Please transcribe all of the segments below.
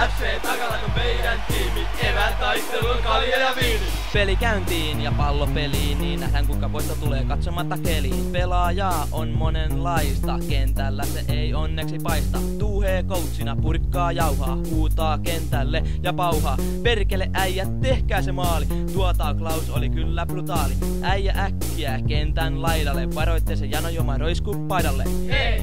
FC Takalait on meidän tiimi, evät taistelun kalja ja viini. Peli käyntiin ja pallo peliin, niin nähdään kuinka voitto tulee katsomatta keliin. Pelaajaa on monenlaista, kentällä se ei onneksi paista. Tuuhee coachina, purkkaa jauhaa, huutaa kentälle ja pauhaa. Perkele äijät, tehkää se maali, tuota Klaus oli kyllä brutaali. Äijä äkkiä kentän laidalle, varoitteisen Jano Joma roiskuu paidalle. Hei,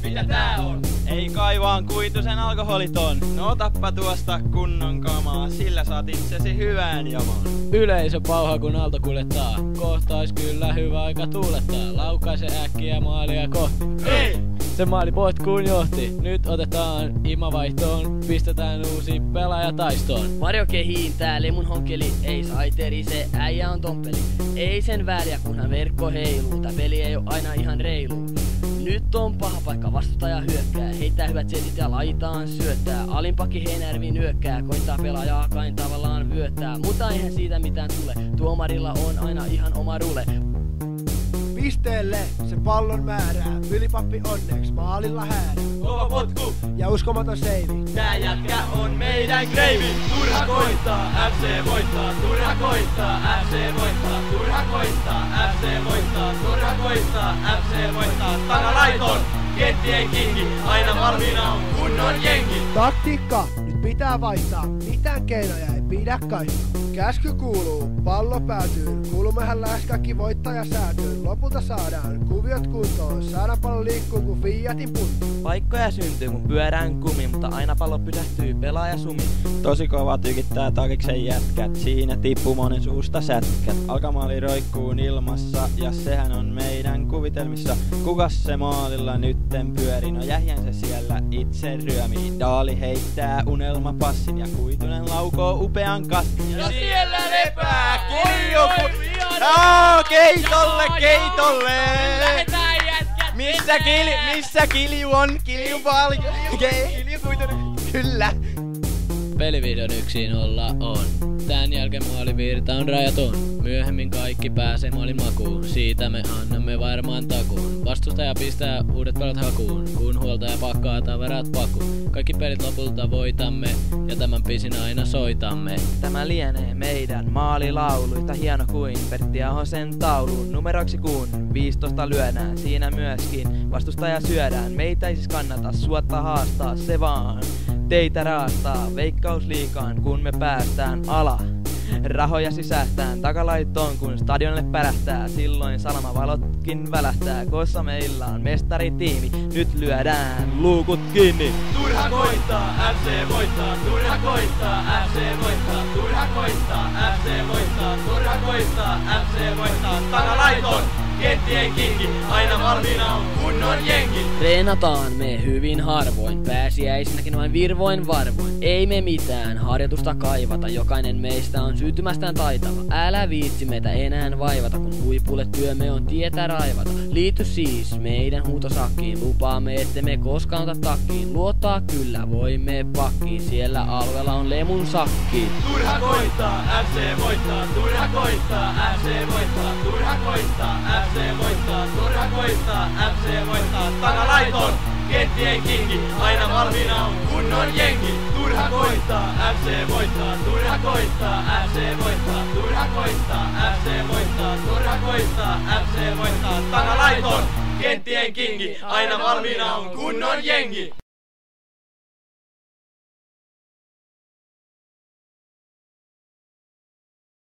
mitä tää on? Ei kai vaan kuitusen alkoholiton. No otappa tuosta kunnon kamaa, sillä saat itsesi hyvään jamaan. Yleisö pauha kun aalto kuljettaa, kohtais kyllä hyvä aika tuulettaa. Laukaise äkkiä maalia kohti. Hei! Se maali potkuun johti, nyt otetaan imavaihtoon, pistetään uusi pelaaja taistoon. Mario kehiin tää lemun honkeli, ei saiteri se äijä on tomppeli. Ei sen väliä kunhan verkko heiluu, tää peli ei oo aina ihan reilu. Nyt on paha paikka, vastustaja hyökkää, heittää hyvät setit ja laitaan syöttää. Alinpakki Heinärvi nyökkää, koittaa pelaajaa kain tavallaan vyöttää. Mutta eihän siitä mitään tule, tuomarilla on aina ihan oma rule. Pisteelle se pallon määrää, Ylipappi onneks maalilla häärää. Kova potku, Ja uskomaton seivi. tää jätkä on meidän kreivi. Turha koittaa, FC voittaa, turha koittaa, FC voittaa, turha koittaa, FC voittaa, turha koittaa, FC voittaa. Takalaiton, kenttien kingi, aina valmiina on kunnon jengi. Taktiikka nyt pitää vaihtaa, mitään keinoja ei pidä kaihtaa. Käsky kuuluu, pallo päätyy, kulmehän lähes kaikki voittaja säätyy. Lopulta saadaan kuviot kuntoon, saadaan pallo liikkuu kuin Fiatin puntoon. Paikkoja syntyy kun pyörään kumi, mutta aina pallo pysähtyy pelaaja sumi. Tosi kova tykittää Takiksen jätkät, siinä tippuu monen suusta sätkät. Alkamaali roikkuu ilmassa ja sehän on meidän kuvitelmissa. Kukas se maalilla nytten pyöri, no jähjän se siellä itse ryömii. Daali heittää unelmapassin ja Kuitunen laukoo upean kassin. Ja siellä lepää Kilju! Keitolle, keitolle! Lähetään jätkät! Missä Kilju on? Kilju paljon! Kilju Kuitunen! Kyllä! Pelivideon 1-0 on. Tän jälkeen maalivirta on rajaton. Myöhemmin kaikki pääsee maalin makuun. Siitä me annamme varmaan takuun. Vastustaja pistää uudet pelot hakuun. Kun huoltaja pakkaa tavarat pakuun. Kaikki pelit lopulta voitamme. Ja tämän biisin aina soitamme. Tämä lienee meidän maalilaulu, yhtä hieno kuin Pertti Ahosen taulu. Numeroiksi kun 15 lyödään, siinä myöskin vastustaja syödään. Meitä ei siis kannata suotta haastaa, se vaan teitä raastaa. Veikkausliigaan kun me päästään ala. Rahoja sisästään Takalaittoon kun stadionille pärähtää. Silloin salamavalotkin välähtää, koska meillä on mestaritiimi. Nyt lyödään luukut kiinni. Turha koittaa, FC voittaa, turha koittaa, FC voittaa, turha koittaa, FC voittaa, turha koittaa, FC voittaa. Takalaiton, kenttien kingi, aina valmiina on kunnon jengi. Treenataan me hyvin harvoin, pääsiäisinäkin vain virvoin varvoin. Ei me mitään harjoitusta kaivata, jokainen meistä on syntymästään taitava. Älä viitsi meitä enää vaivata, kun huipulle työmme on tietä raivata. Liity siis meidän huutosakkiin, lupaamme ettemme koskaan ota takkiin. Luottaa kyllä, voimme pakkiin, siellä alueella on lemun sakki. Turha koittaa, FC voittaa, turha koittaa, FC voittaa, turha koittaa, FC voittaa, turha koittaa, FC voittaa. Takalaiton, kenttien kingi, aina valmiina on kunnon jengi. Turha koittaa, FC voittaa, turha koittaa, FC voittaa, turha koittaa, FC voittaa, turha koittaa, FC voittaa. Takalaiton, kenttien kingi, aina valmiina on kunnon jengi.